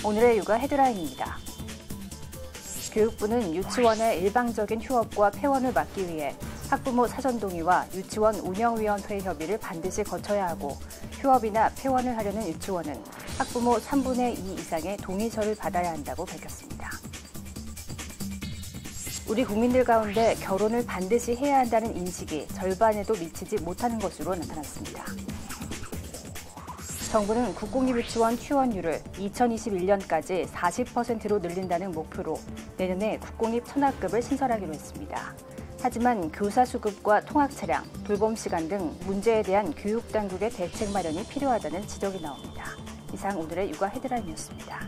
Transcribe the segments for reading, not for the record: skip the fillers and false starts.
오늘의 육아 헤드라인입니다. 교육부는 유치원의 일방적인 휴업과 폐원을 막기 위해 학부모 사전동의와 유치원 운영위원회 협의를 반드시 거쳐야 하고 휴업이나 폐원을 하려는 유치원은 학부모 3분의 2 이상의 동의서를 받아야 한다고 밝혔습니다. 우리 국민들 가운데 결혼을 반드시 해야 한다는 인식이 절반에도 미치지 못하는 것으로 나타났습니다. 정부는 국공립유치원 휴원율을 2021년까지 40%로 늘린다는 목표로 내년에 국공립 천학급을 신설하기로 했습니다. 하지만 교사 수급과 통학 차량, 돌봄 시간 등 문제에 대한 교육당국의 대책 마련이 필요하다는 지적이 나옵니다. 이상 오늘의 육아 헤드라인이었습니다.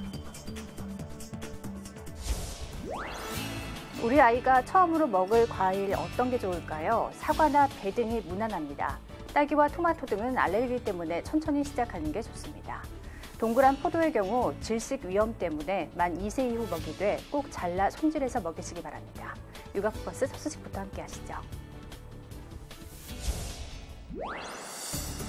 우리 아이가 처음으로 먹을 과일 어떤 게 좋을까요? 사과나 배 등이 무난합니다. 딸기와 토마토 등은 알레르기 때문에 천천히 시작하는 게 좋습니다. 동그란 포도의 경우 질식 위험 때문에 만 2세 이후 먹이되 꼭 잘라 손질해서 먹이시기 바랍니다. 육아포커스 서수식부터 함께 하시죠.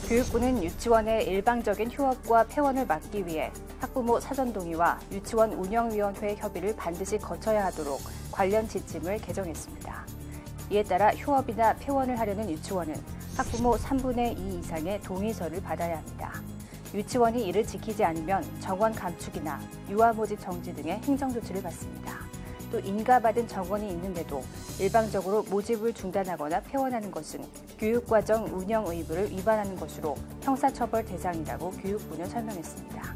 교육부는 유치원의 일방적인 휴업과 폐원을 막기 위해 학부모 사전동의와 유치원 운영위원회 협의를 반드시 거쳐야 하도록 관련 지침을 개정했습니다. 이에 따라 휴업이나 폐원을 하려는 유치원은 학부모 3분의 2 이상의 동의서를 받아야 합니다. 유치원이 이를 지키지 않으면 정원 감축이나 유아 모집 정지 등의 행정조치를 받습니다. 또 인가받은 정원이 있는데도 일방적으로 모집을 중단하거나 폐원하는 것은 교육과정 운영 의무를 위반하는 것으로 형사처벌 대상이라고 교육부는 설명했습니다.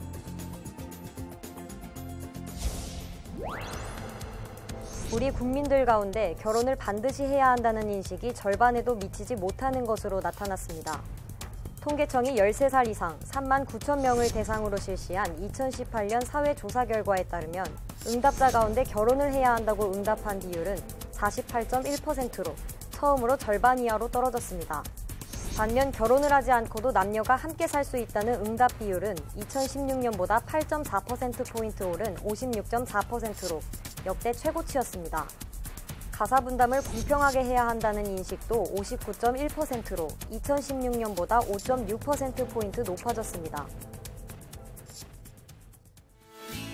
우리 국민들 가운데 결혼을 반드시 해야 한다는 인식이 절반에도 미치지 못하는 것으로 나타났습니다. 통계청이 13살 이상 3만 9천 명을 대상으로 실시한 2018년 사회조사 결과에 따르면 응답자 가운데 결혼을 해야 한다고 응답한 비율은 48.1%로 처음으로 절반 이하로 떨어졌습니다. 반면 결혼을 하지 않고도 남녀가 함께 살 수 있다는 응답 비율은 2016년보다 8.4%포인트 오른 56.4%로 역대 최고치였습니다. 가사 분담을 공평하게 해야 한다는 인식도 59.1%로 2016년보다 5.6%포인트 높아졌습니다.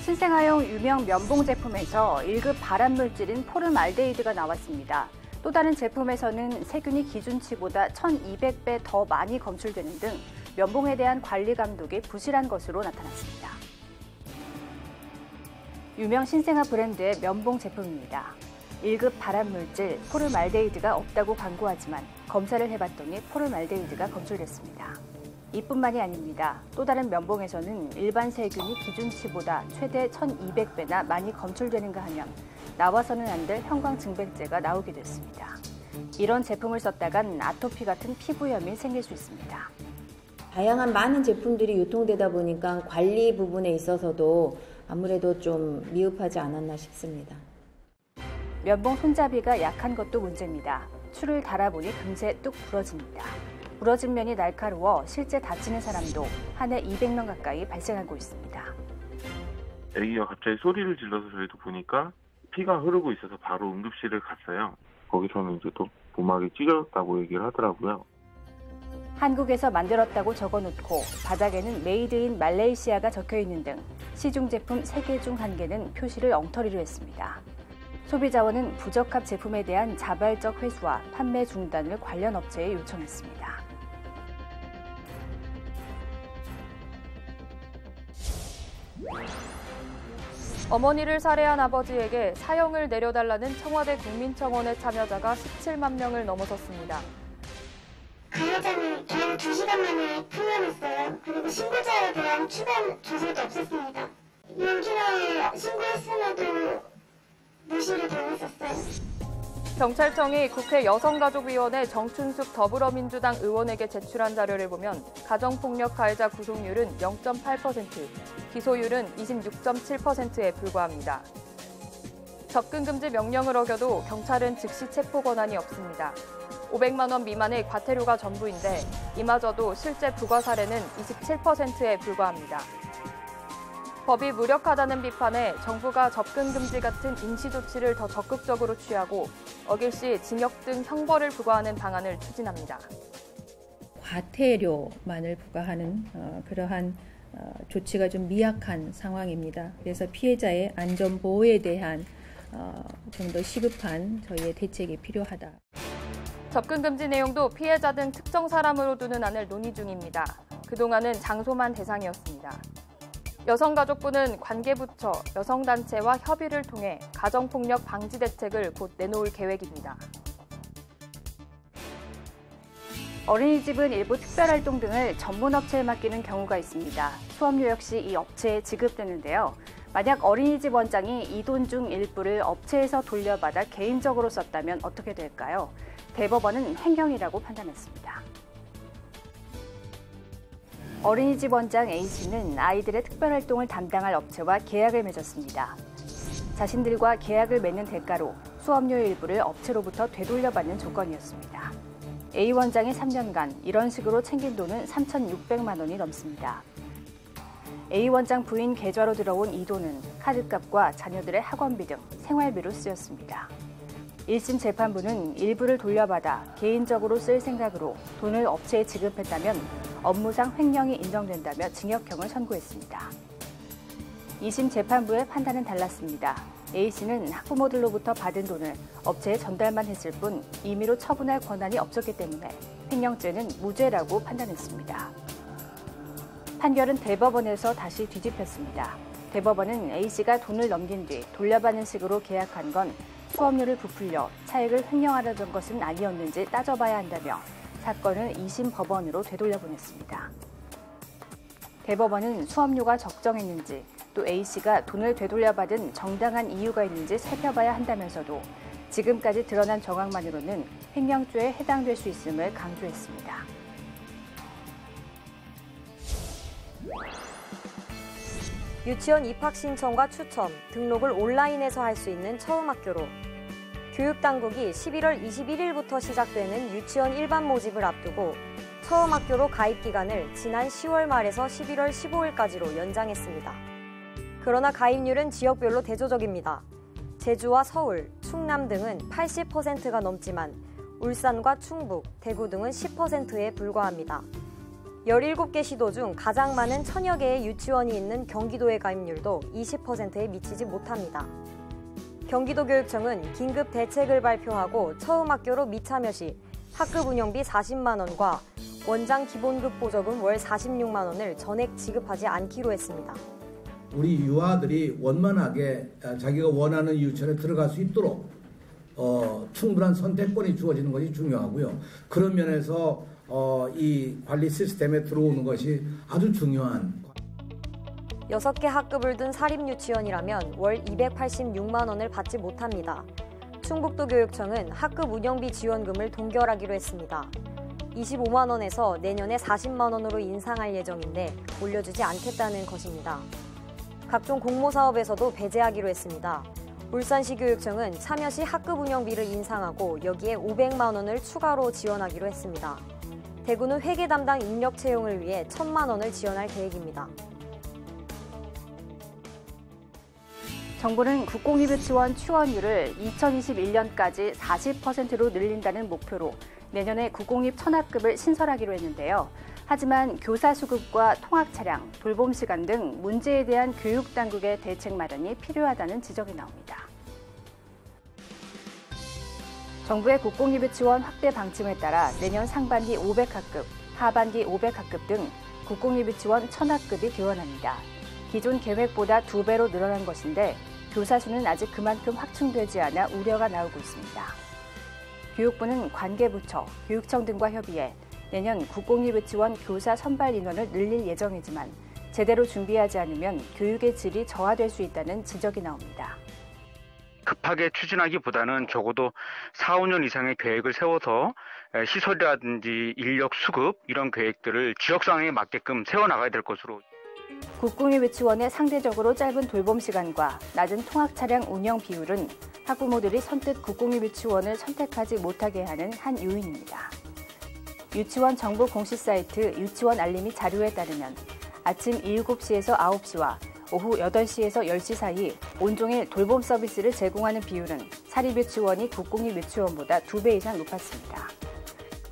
신생아용 유명 면봉 제품에서 1급 발암물질인 포름알데히드가 나왔습니다. 또 다른 제품에서는 세균이 기준치보다 1,200배 더 많이 검출되는 등 면봉에 대한 관리 감독이 부실한 것으로 나타났습니다. 유명 신생아 브랜드의 면봉 제품입니다. 1급 발암물질 포름알데히드가 없다고 광고하지만 검사를 해봤더니 포름알데히드가 검출됐습니다. 이뿐만이 아닙니다. 또 다른 면봉에서는 일반 세균이 기준치보다 최대 1,200배나 많이 검출되는가 하면 나와서는 안 될 형광증백제가 나오기도 했습니다. 이런 제품을 썼다간 아토피 같은 피부염이 생길 수 있습니다. 다양한 많은 제품들이 유통되다 보니까 관리 부분에 있어서도 아무래도 좀 미흡하지 않았나 싶습니다. 면봉 손잡이가 약한 것도 문제입니다. 줄을 달아보니 금세 뚝 부러집니다. 부러진 면이 날카로워 실제 다치는 사람도 한 해 200명 가까이 발생하고 있습니다. 아기가 갑자기 소리를 질러서 저희도 보니까 피가 흐르고 있어서 바로 응급실을 갔어요. 거기서는 이제 또 보막이 찢어졌다고 얘기를 하더라고요. 한국에서 만들었다고 적어놓고 바닥에는 메이드 인 말레이시아가 적혀있는 등 시중 제품 3개 중 1개는 표시를 엉터리로 했습니다. 소비자원은 부적합 제품에 대한 자발적 회수와 판매 중단을 관련 업체에 요청했습니다. 어머니를 살해한 아버지에게 사형을 내려달라는 청와대 국민청원의 참여자가 17만 명을 넘어섰습니다. 가해자는 단 2시간 만에 풀려났어요. 그리고 신고자에 대한 추가 조사도 없었습니다. 유언기명을 신고했음에도 무시를 당했었어요. 경찰청이 국회 여성가족위원회 정춘숙 더불어민주당 의원에게 제출한 자료를 보면 가정폭력 가해자 구속률은 0.8%, 기소율은 26.7%에 불과합니다. 접근금지 명령을 어겨도 경찰은 즉시 체포 권한이 없습니다. 500만 원 미만의 과태료가 전부인데 이마저도 실제 부과 사례는 27%에 불과합니다. 법이 무력하다는 비판에 정부가 접근금지 같은 임시조치를 더 적극적으로 취하고 어길 시 징역 등 형벌을 부과하는 방안을 추진합니다. 과태료만을 부과하는 그러한 조치가 좀 미약한 상황입니다. 그래서 피해자의 안전 보호에 대한 좀 더 시급한 저희의 대책이 필요하다. 접근 금지 내용도 피해자 등 특정 사람으로 두는 안을 논의 중입니다. 그동안은 장소만 대상이었습니다. 여성가족부는 관계부처, 여성단체와 협의를 통해 가정폭력 방지 대책을 곧 내놓을 계획입니다. 어린이집은 일부 특별활동 등을 전문업체에 맡기는 경우가 있습니다. 수업료 역시 이 업체에 지급되는데요. 만약 어린이집 원장이 이 돈 중 일부를 업체에서 돌려받아 개인적으로 썼다면 어떻게 될까요? 대법원은 횡령이라고 판단했습니다. 어린이집 원장 A씨는 아이들의 특별활동을 담당할 업체와 계약을 맺었습니다. 자신들과 계약을 맺는 대가로 수업료 일부를 업체로부터 되돌려받는 조건이었습니다. A 원장이 3년간 이런 식으로 챙긴 돈은 3,600만 원이 넘습니다. A 원장 부인 계좌로 들어온 이 돈은 카드값과 자녀들의 학원비 등 생활비로 쓰였습니다. 1심 재판부는 일부를 돌려받아 개인적으로 쓸 생각으로 돈을 업체에 지급했다면 업무상 횡령이 인정된다며 징역형을 선고했습니다. 2심 재판부의 판단은 달랐습니다. A씨는 학부모들로부터 받은 돈을 업체에 전달만 했을 뿐 임의로 처분할 권한이 없었기 때문에 횡령죄는 무죄라고 판단했습니다. 판결은 대법원에서 다시 뒤집혔습니다. 대법원은 A씨가 돈을 넘긴 뒤 돌려받는 식으로 계약한 건 수업료를 부풀려 차익을 횡령하려던 것은 아니었는지 따져봐야 한다며 사건을 2심 법원으로 되돌려보냈습니다. 대법원은 수업료가 적정했는지 또 A씨가 돈을 되돌려받은 정당한 이유가 있는지 살펴봐야 한다면서도 지금까지 드러난 정황만으로는 횡령죄에 해당될 수 있음을 강조했습니다. 유치원 입학 신청과 추첨, 등록을 온라인에서 할 수 있는 처음학교로 교육당국이 11월 21일부터 시작되는 유치원 일반 모집을 앞두고 처음학교로 가입 기간을 지난 10월 말에서 11월 15일까지로 연장했습니다. 그러나 가입률은 지역별로 대조적입니다. 제주와 서울, 충남 등은 80%가 넘지만 울산과 충북, 대구 등은 10%에 불과합니다. 17개 시도 중 가장 많은 1000여 개의 유치원이 있는 경기도의 가입률도 20%에 미치지 못합니다. 경기도교육청은 긴급 대책을 발표하고 처음학교로 미참여 시 학급 운영비 40만 원과 원장 기본급 보조금 월 46만 원을 전액 지급하지 않기로 했습니다. 우리 유아들이 원만하게 자기가 원하는 유치원에 들어갈 수 있도록 충분한 선택권이 주어지는 것이 중요하고요. 그런 면에서 이 관리 시스템에 들어오는 것이 아주 중요한. 6개 학급을 둔 사립유치원이라면 월 286만 원을 받지 못합니다. 충북도 교육청은 학급 운영비 지원금을 동결하기로 했습니다. 25만 원에서 내년에 40만 원으로 인상할 예정인데 올려주지 않겠다는 것입니다. 각종 공모사업에서도 배제하기로 했습니다. 울산시 교육청은 참여 시 학급 운영비를 인상하고 여기에 500만 원을 추가로 지원하기로 했습니다. 대구는 회계 담당 인력 채용을 위해 1,000만 원을 지원할 계획입니다. 정부는 국공립유치원 취원율을 2021년까지 40%로 늘린다는 목표로 내년에 국공립 천학급을 신설하기로 했는데요. 하지만 교사 수급과 통학 차량, 돌봄 시간 등 문제에 대한 교육당국의 대책 마련이 필요하다는 지적이 나옵니다. 정부의 국공립유치원 확대 방침에 따라 내년 상반기 500학급, 하반기 500학급 등 국공립유치원 1000학급이 개원합니다. 기존 계획보다 2배로 늘어난 것인데 교사 수는 아직 그만큼 확충되지 않아 우려가 나오고 있습니다. 교육부는 관계부처, 교육청 등과 협의해 내년 국공립유치원 교사 선발 인원을 늘릴 예정이지만 제대로 준비하지 않으면 교육의 질이 저하될 수 있다는 지적이 나옵니다. 급하게 추진하기보다는 적어도 4, 5년 이상의 계획을 세워서 시설이라든지 인력 수급 이런 계획들을 지역 상황에 맞게끔 세워나가야 될 것으로. 국공립유치원의 상대적으로 짧은 돌봄 시간과 낮은 통학 차량 운영 비율은 학부모들이 선뜻 국공립유치원을 선택하지 못하게 하는 한 요인입니다. 유치원 정부 공식 사이트 유치원 알림이 자료에 따르면 아침 7시에서 9시와 오후 8시에서 10시 사이 온종일 돌봄 서비스를 제공하는 비율은 사립유치원이 국공립유치원보다 2배 이상 높았습니다.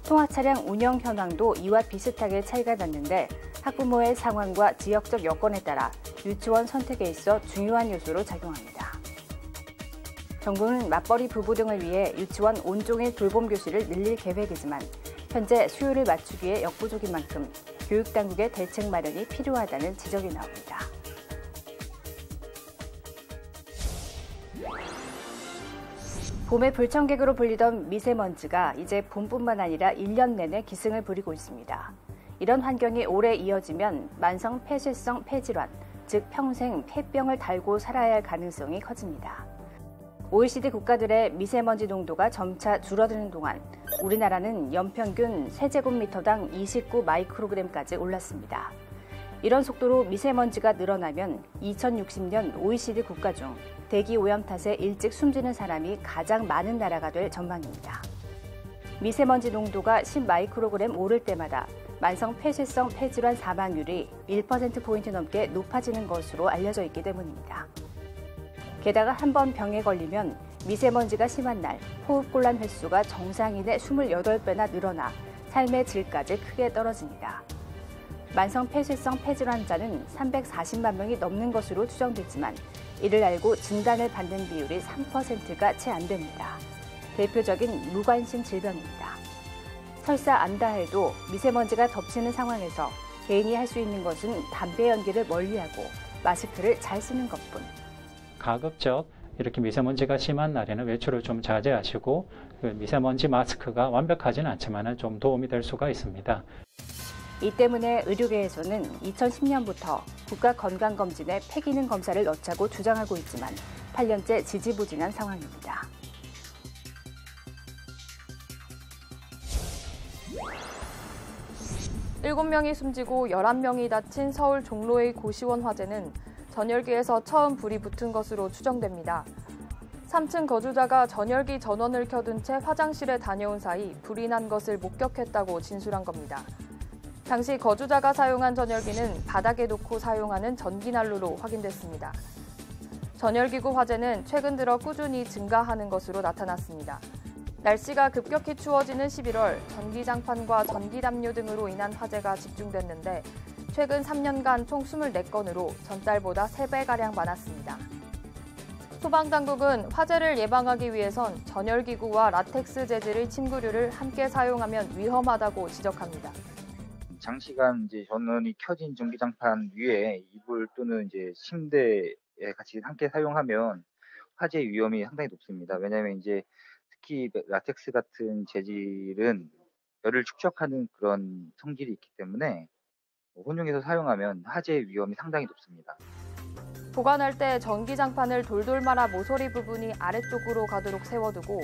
통학차량 운영 현황도 이와 비슷하게 차이가 났는데 학부모의 상황과 지역적 여건에 따라 유치원 선택에 있어 중요한 요소로 작용합니다. 정부는 맞벌이 부부 등을 위해 유치원 온종일 돌봄 교실을 늘릴 계획이지만 현재 수요를 맞추기에 역부족인 만큼 교육당국의 대책 마련이 필요하다는 지적이 나옵니다. 봄의 불청객으로 불리던 미세먼지가 이제 봄뿐만 아니라 1년 내내 기승을 부리고 있습니다. 이런 환경이 오래 이어지면 만성 폐쇄성 폐질환, 즉 평생 폐병을 달고 살아야 할 가능성이 커집니다. OECD 국가들의 미세먼지 농도가 점차 줄어드는 동안 우리나라는 연평균 세제곱미터당 29 마이크로그램까지 올랐습니다. 이런 속도로 미세먼지가 늘어나면 2060년 OECD 국가 중 대기 오염 탓에 일찍 숨지는 사람이 가장 많은 나라가 될 전망입니다. 미세먼지 농도가 10 마이크로그램 오를 때마다 만성 폐쇄성 폐질환 사망률이 1%포인트 넘게 높아지는 것으로 알려져 있기 때문입니다. 게다가 한 번 병에 걸리면 미세먼지가 심한 날 호흡곤란 횟수가 정상인의 28배나 늘어나 삶의 질까지 크게 떨어집니다. 만성 폐쇄성 폐질환자는 340만 명이 넘는 것으로 추정되지만 이를 알고 진단을 받는 비율이 3%가 채 안 됩니다. 대표적인 무관심 질병입니다. 설사 안다 해도 미세먼지가 덮치는 상황에서 개인이 할 수 있는 것은 담배 연기를 멀리하고 마스크를 잘 쓰는 것뿐. 가급적 이렇게 미세먼지가 심한 날에는 외출을 좀 자제하시고 미세먼지 마스크가 완벽하지는 않지만 좀 도움이 될 수가 있습니다. 이 때문에 의료계에서는 2010년부터 국가건강검진에 폐기능 검사를 넣자고 주장하고 있지만 8년째 지지부진한 상황입니다. 일곱 명이 숨지고 11명이 다친 서울 종로의 고시원 화재는 전열기에서 처음 불이 붙은 것으로 추정됩니다. 3층 거주자가 전열기 전원을 켜둔 채 화장실에 다녀온 사이 불이 난 것을 목격했다고 진술한 겁니다. 당시 거주자가 사용한 전열기는 바닥에 놓고 사용하는 전기난로로 확인됐습니다. 전열기구 화재는 최근 들어 꾸준히 증가하는 것으로 나타났습니다. 날씨가 급격히 추워지는 11월 전기장판과 전기담요 등으로 인한 화재가 집중됐는데 최근 3년간 총 24건으로 전달보다 3배가량 많았습니다. 소방당국은 화재를 예방하기 위해선 전열기구와 라텍스 재질의 침구류를 함께 사용하면 위험하다고 지적합니다. 장시간 전원이 켜진 전기장판 위에 이불 또는 침대에 같이 함께 사용하면 화재 위험이 상당히 높습니다. 왜냐하면 특히 라텍스 같은 재질은 열을 축적하는 그런 성질이 있기 때문에 혼용해서 사용하면 화재 위험이 상당히 높습니다. 보관할 때 전기장판을 돌돌 말아 모서리 부분이 아래쪽으로 가도록 세워두고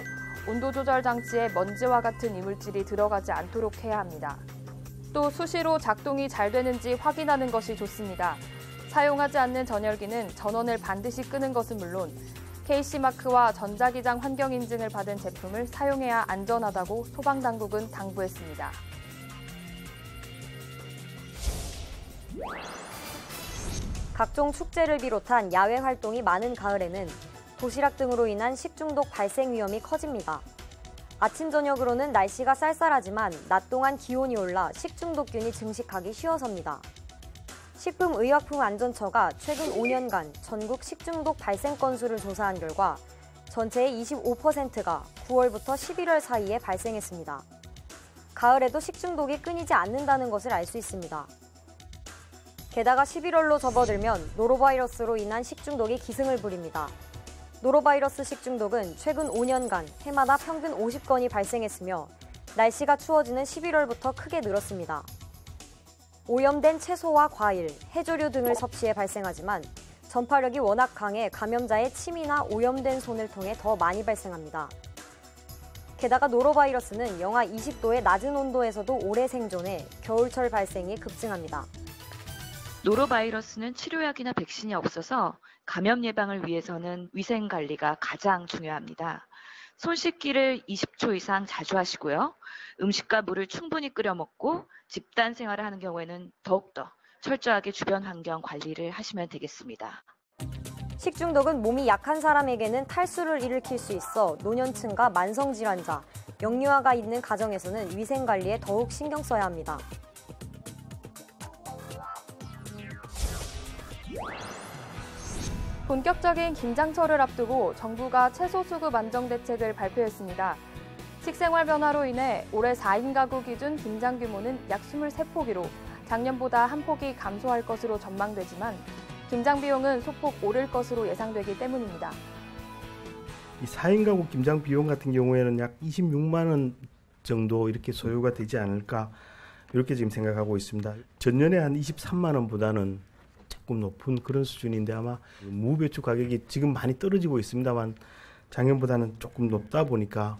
온도 조절 장치에 먼지와 같은 이물질이 들어가지 않도록 해야 합니다. 또 수시로 작동이 잘 되는지 확인하는 것이 좋습니다. 사용하지 않는 전열기는 전원을 반드시 끄는 것은 물론 KC마크와 전자기장 환경인증을 받은 제품을 사용해야 안전하다고 소방당국은 당부했습니다. 각종 축제를 비롯한 야외 활동이 많은 가을에는 도시락 등으로 인한 식중독 발생 위험이 커집니다. 아침 저녁으로는 날씨가 쌀쌀하지만 낮 동안 기온이 올라 식중독균이 증식하기 쉬워서입니다. 식품의약품안전처가 최근 5년간 전국 식중독 발생 건수를 조사한 결과 전체의 25%가 9월부터 11월 사이에 발생했습니다. 가을에도 식중독이 끊이지 않는다는 것을 알 수 있습니다. 게다가 11월로 접어들면 노로바이러스로 인한 식중독이 기승을 부립니다. 노로바이러스 식중독은 최근 5년간 해마다 평균 50건이 발생했으며 날씨가 추워지는 11월부터 크게 늘었습니다. 오염된 채소와 과일, 해조류 등을 섭취해 발생하지만 전파력이 워낙 강해 감염자의 침이나 오염된 손을 통해 더 많이 발생합니다. 게다가 노로바이러스는 영하 20도의 낮은 온도에서도 오래 생존해 겨울철 발생이 급증합니다. 노로바이러스는 치료약이나 백신이 없어서 감염 예방을 위해서는 위생 관리가 가장 중요합니다. 손 씻기를 20초 이상 자주 하시고요. 음식과 물을 충분히 끓여 먹고 집단 생활을 하는 경우에는 더욱더 철저하게 주변 환경 관리를 하시면 되겠습니다. 식중독은 몸이 약한 사람에게는 탈수를 일으킬 수 있어 노년층과 만성질환자, 영유아가 있는 가정에서는 위생관리에 더욱 신경 써야 합니다. 본격적인 김장철을 앞두고 정부가 채소 수급 안정 대책을 발표했습니다. 식생활 변화로 인해 올해 4인 가구 기준 김장 규모는 약 23포기로 작년보다 한 포기 감소할 것으로 전망되지만 김장 비용은 소폭 오를 것으로 예상되기 때문입니다. 이 4인 가구 김장 비용 같은 경우에는 약 26만 원 정도 이렇게 소요가 되지 않을까 이렇게 지금 생각하고 있습니다. 전년에 한 23만 원보다는 조금 높은 그런 수준인데 아마 무배추 가격이 지금 많이 떨어지고 있습니다만 작년보다는 조금 높다 보니까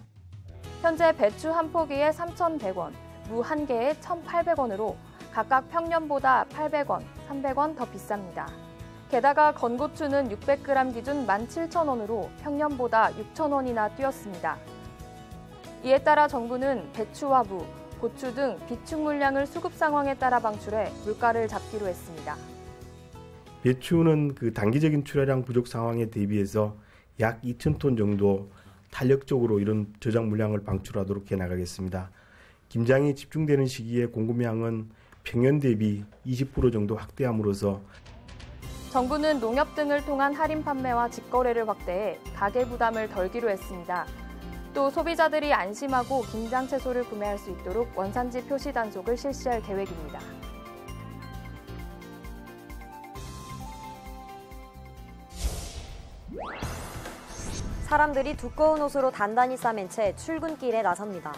현재 배추 한 포기에 3,100원, 무 한 개에 1,800원으로 각각 평년보다 800원, 300원 더 비쌉니다. 게다가 건고추는 600g 기준 17,000원으로 평년보다 6,000원이나 뛰었습니다. 이에 따라 정부는 배추와 무, 고추 등 비축 물량을 수급 상황에 따라 방출해 물가를 잡기로 했습니다. 배추는 그 단기적인 출하량 부족 상황에 대비해서 약 2,000톤 정도 탄력적으로 이런 저장 물량을 방출하도록 해나가겠습니다. 김장이 집중되는 시기에 공급량은 평년 대비 20% 정도 확대함으로써 정부는 농협 등을 통한 할인 판매와 직거래를 확대해 가계 부담을 덜기로 했습니다. 또 소비자들이 안심하고 김장 채소를 구매할 수 있도록 원산지 표시 단속을 실시할 계획입니다. 사람들이 두꺼운 옷으로 단단히 싸맨 채 출근길에 나섭니다.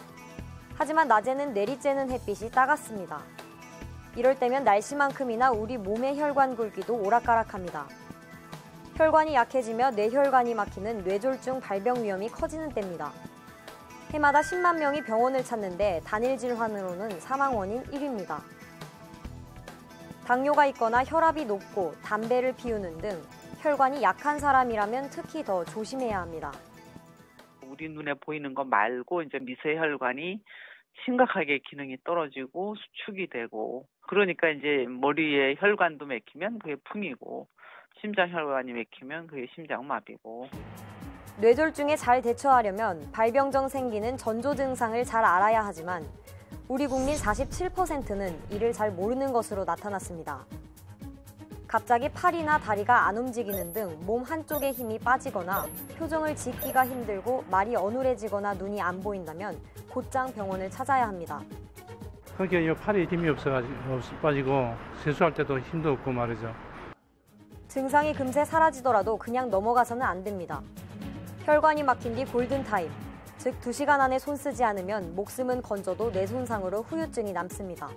하지만 낮에는 내리쬐는 햇빛이 따갑습니다. 이럴 때면 날씨만큼이나 우리 몸의 혈관 굵기도 오락가락합니다. 혈관이 약해지며 뇌혈관이 막히는 뇌졸중 발병 위험이 커지는 때입니다. 해마다 10만 명이 병원을 찾는데 단일 질환으로는 사망 원인 1위입니다. 당뇨가 있거나 혈압이 높고 담배를 피우는 등 혈관이 약한 사람이라면 특히 더 조심해야 합니다. 우리 눈에 보이는 거 말고 이제 미세혈관이 심각하게 기능이 떨어지고 수축이 되고 그러니까 이제 머리에 혈관도 막히면 그게 풍이고 심장혈관이 막히면 그게 심장마비고 뇌졸중에 잘 대처하려면 발병 전 생기는 전조 증상을 잘 알아야 하지만 우리 국민 47%는 이를 잘 모르는 것으로 나타났습니다. 갑자기 팔이나 다리가 안 움직이는 등 몸 한쪽에 힘이 빠지거나 표정을 짓기가 힘들고 말이 어눌해지거나 눈이 안 보인다면 곧장 병원을 찾아야 합니다. 그러니까 팔에 힘이 빠지고 세수할 때도 힘도 없고 말이죠. 증상이 금세 사라지더라도 그냥 넘어가서는 안 됩니다. 혈관이 막힌 뒤 골든타임, 즉 2시간 안에 손 쓰지 않으면 목숨은 건져도 뇌 손상으로 후유증이 남습니다.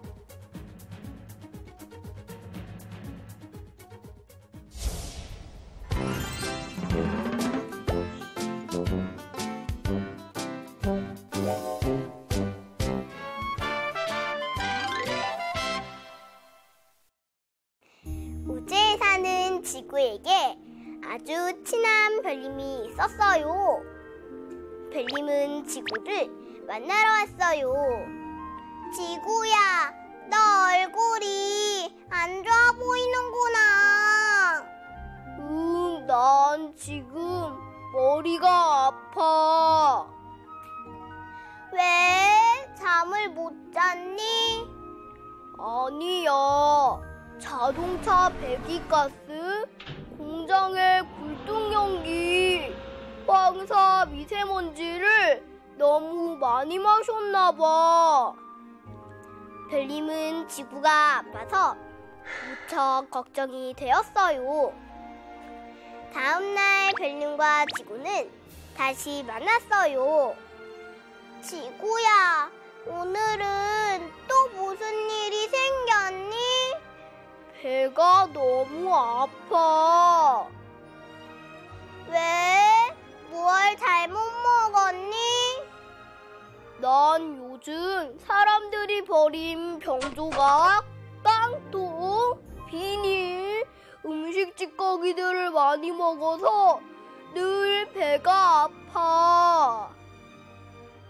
우주에 사는 지구에게 아주 친한 별님이 있었어요. 별님은 지구를 만나러 왔어요. 지구야, 너 얼굴이 안 좋아 보이는구나. 난 지금 머리가 아파. 왜? 잠을 못 잤니? 아니야. 자동차 배기가스, 공장의 굴뚝연기, 황사 미세먼지를 너무 많이 마셨나 봐. 별님은 지구가 아파서 무척 걱정이 되었어요. 다음날 별님과 지구는 다시 만났어요. 지구야, 오늘은 또 무슨 일이 생겼니? 배가 너무 아파. 왜? 뭘 잘못 먹었니? 난 요즘 사람들이 버린 병조각, 빵통, 비닐, 음식 찌꺼기들을 많이 먹어서 늘 배가 아파.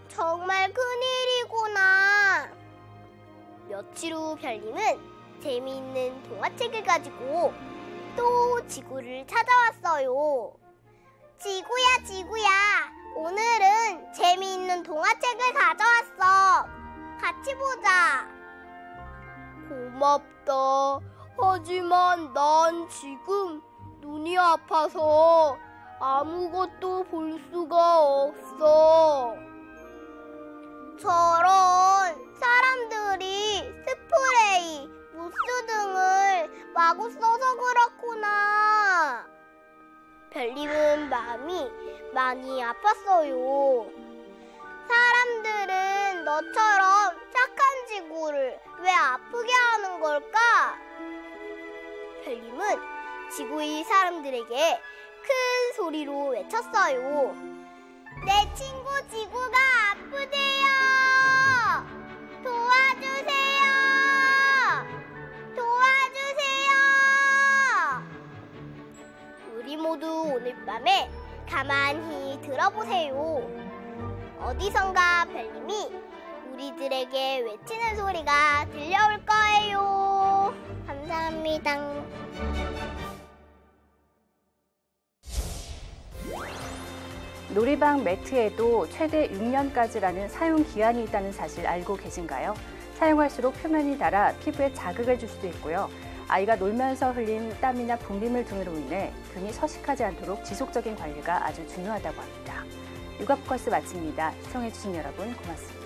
정말 큰일이구나. 며칠 후 별님은 재미있는 동화책을 가지고 또 지구를 찾아왔어요. 지구야, 지구야, 오늘은 재미있는 동화책을 가져왔어. 같이 보자. 고맙다. 하지만 난 지금 눈이 아파서 아무것도 볼 수가 없어. 저런 사람들이 스프레이, 무스 등을 마구 써서 그렇구나. 별님은 마음이 많이 아팠어요. 사람들은 너처럼 착한 지구를 왜 아프게 하는 걸까? 별님은 지구의 사람들에게 큰 소리로 외쳤어요. 내 친구 지구가 아프대요. 도와주세요. 도와주세요. 우리 모두 오늘 밤에 가만히 들어보세요. 어디선가 별님이 우리들에게 외치는 소리가 들려올 거예요. 감사합니다. 놀이방 매트에도 최대 6년까지라는 사용 기한이 있다는 사실 알고 계신가요? 사용할수록 표면이 닳아 피부에 자극을 줄 수도 있고요. 아이가 놀면서 흘린 땀이나 분비물 등으로 인해 등이 서식하지 않도록 지속적인 관리가 아주 중요하다고 합니다. 육아포커스 마칩니다. 시청해주신 여러분 고맙습니다.